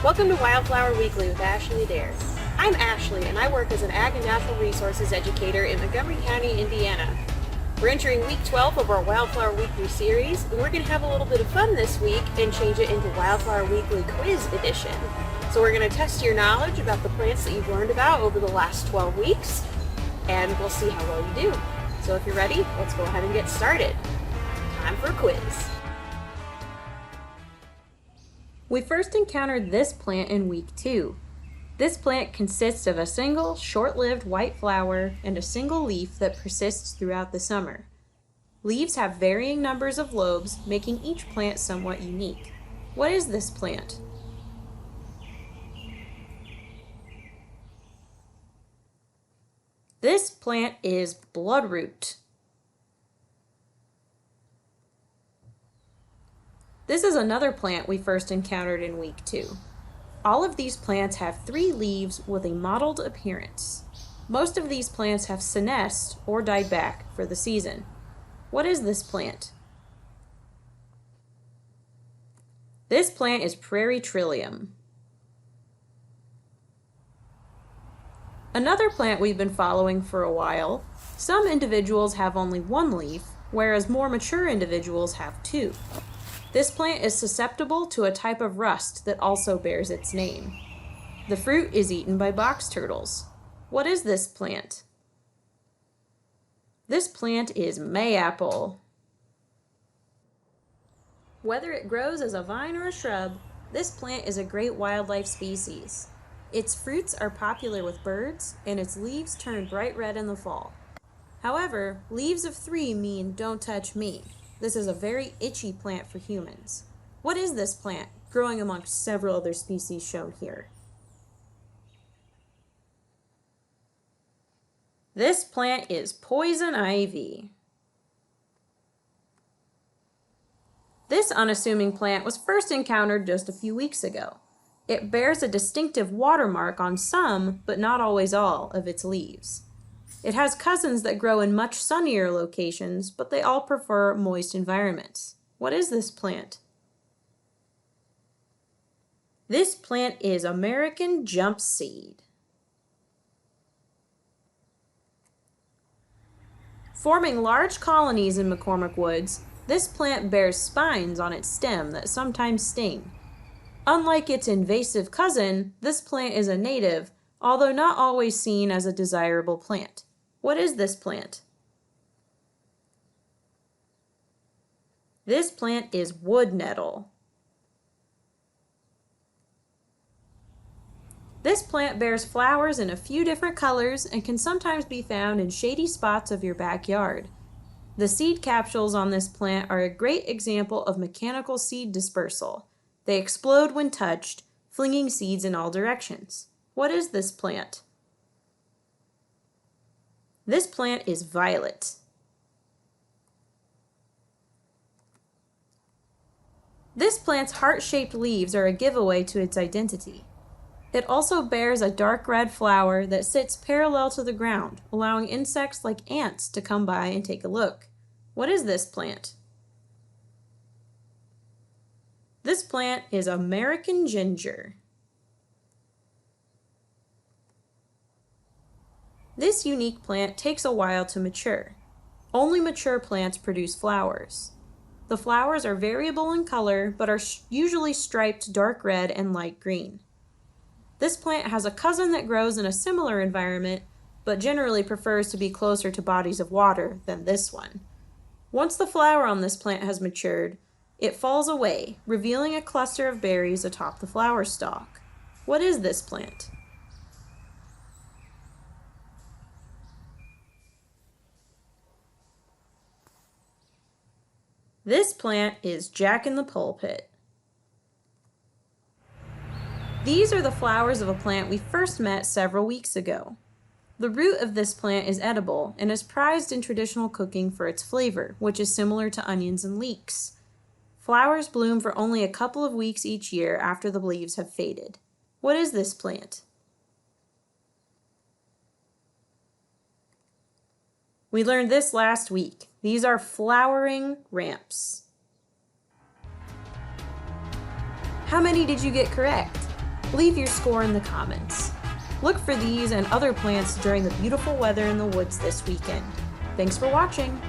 Welcome to Wildflower Weekly with Ashley Adair. I'm Ashley, and I work as an Ag and Natural Resources educator in Montgomery County, Indiana. We're entering week 12 of our Wildflower Weekly series, and we're going to have a little bit of fun this week and change it into Wildflower Weekly Quiz Edition. So we're going to test your knowledge about the plants that you've learned about over the last 12 weeks, and we'll see how well you do. So if you're ready, let's go ahead and get started. Time for a quiz. We first encountered this plant in week 2. This plant consists of a single, short-lived white flower and a single leaf that persists throughout the summer. Leaves have varying numbers of lobes, making each plant somewhat unique. What is this plant? This plant is bloodroot. This is another plant we first encountered in week 2. All of these plants have 3 leaves with a mottled appearance. Most of these plants have senesced or died back for the season. What is this plant? This plant is prairie trillium. Another plant we've been following for a while. Some individuals have only 1 leaf, whereas more mature individuals have 2. This plant is susceptible to a type of rust that also bears its name. The fruit is eaten by box turtles. What is this plant? This plant is mayapple. Whether it grows as a vine or a shrub, this plant is a great wildlife species. Its fruits are popular with birds, and its leaves turn bright red in the fall. However, leaves of 3 mean don't touch me. This is a very itchy plant for humans. What is this plant, growing amongst several other species shown here? This plant is poison ivy. This unassuming plant was first encountered just a few weeks ago. It bears a distinctive watermark on some, but not always all, of its leaves. It has cousins that grow in much sunnier locations, but they all prefer moist environments. What is this plant? This plant is American jump seed. Forming large colonies in McCormick woods, this plant bears spines on its stem that sometimes sting. Unlike its invasive cousin, this plant is a native, although not always seen as a desirable plant. What is this plant? This plant is wood nettle. This plant bears flowers in a few different colors and can sometimes be found in shady spots of your backyard. The seed capsules on this plant are a great example of mechanical seed dispersal. They explode when touched, flinging seeds in all directions. What is this plant? This plant is violet. This plant's heart-shaped leaves are a giveaway to its identity. It also bears a dark red flower that sits parallel to the ground, allowing insects like ants to come by and take a look. What is this plant? This plant is American ginger. This unique plant takes a while to mature. Only mature plants produce flowers. The flowers are variable in color, but are usually striped dark red and light green. This plant has a cousin that grows in a similar environment, but generally prefers to be closer to bodies of water than this one. Once the flower on this plant has matured, it falls away, revealing a cluster of berries atop the flower stalk. What is this plant? This plant is jack-in-the-pulpit. These are the flowers of a plant we first met several weeks ago. The root of this plant is edible and is prized in traditional cooking for its flavor, which is similar to onions and leeks. Flowers bloom for only a couple of weeks each year after the leaves have faded. What is this plant? We learned this last week. These are flowering ramps. How many did you get correct? Leave your score in the comments. Look for these and other plants during the beautiful weather in the woods this weekend. Thanks for watching!